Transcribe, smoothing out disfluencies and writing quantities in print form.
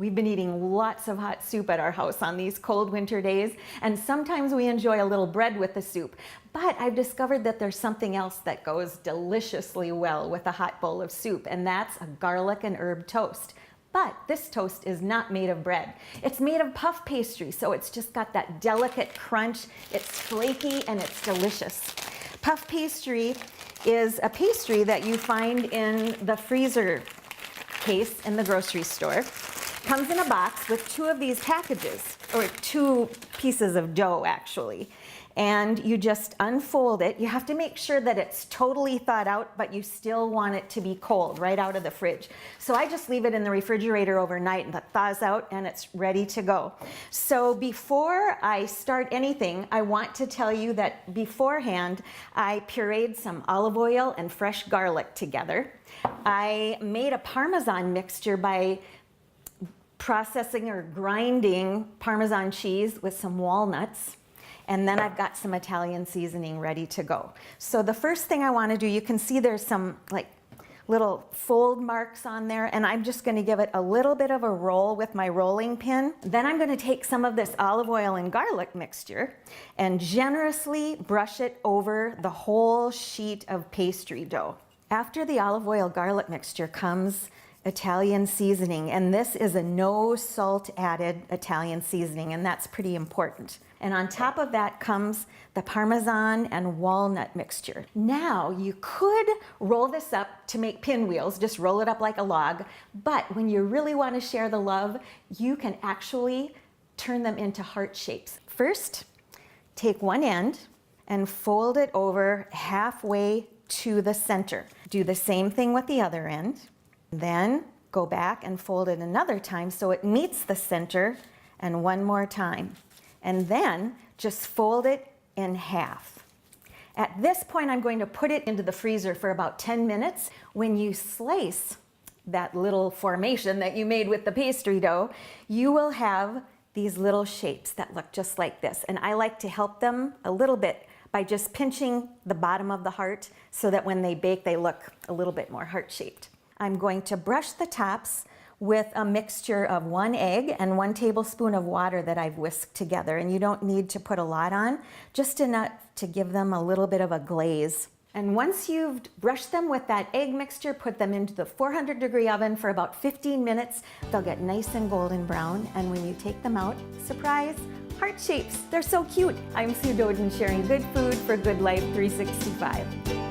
We've been eating lots of hot soup at our house on these cold winter days, and sometimes we enjoy a little bread with the soup. But I've discovered that there's something else that goes deliciously well with a hot bowl of soup, and that's a garlic and herb toast. But this toast is not made of bread. It's made of puff pastry, so it's just got that delicate crunch. It's flaky and it's delicious. Puff pastry is a pastry that you find in the freezer case in the grocery store. Comes in a box with 2 of these packages, or 2 pieces of dough actually. And you just unfold it. You have to make sure that it's totally thawed out, but you still want it to be cold right out of the fridge. So I just leave it in the refrigerator overnight and it thaws out and it's ready to go. So before I start anything, I want to tell you that beforehand, I pureed some olive oil and fresh garlic together. I made a Parmesan mixture by processing or grinding Parmesan cheese with some walnuts. And then I've got some Italian seasoning ready to go. So the first thing I want to do, you can see there's some like little fold marks on there, and I'm just going to give it a little bit of a roll with my rolling pin. Then I'm going to take some of this olive oil and garlic mixture and generously brush it over the whole sheet of pastry dough. After the olive oil garlic mixture comes Italian seasoning, and this is a no salt added Italian seasoning, and that's pretty important. And on top of that comes the Parmesan and walnut mixture. Now you could roll this up to make pinwheels, just roll it up like a log, but when you really want to share the love, you can actually turn them into heart shapes. First, take one end and fold it over halfway to the center. Do the same thing with the other end. Then go back and fold it another time so it meets the center, and one more time. And then just fold it in half. At this point, I'm going to put it into the freezer for about 10 minutes. When you slice that little formation that you made with the pastry dough, you will have these little shapes that look just like this. And I like to help them a little bit by just pinching the bottom of the heart so that when they bake, they look a little bit more heart-shaped. I'm going to brush the tops with a mixture of 1 egg and 1 tablespoon of water that I've whisked together. And you don't need to put a lot on, just enough to give them a little bit of a glaze. And once you've brushed them with that egg mixture, put them into the 400-degree oven for about 15 minutes. They'll get nice and golden brown. And when you take them out, surprise, heart shapes. They're so cute. I'm Sue Doden, sharing good food for Good Life 365.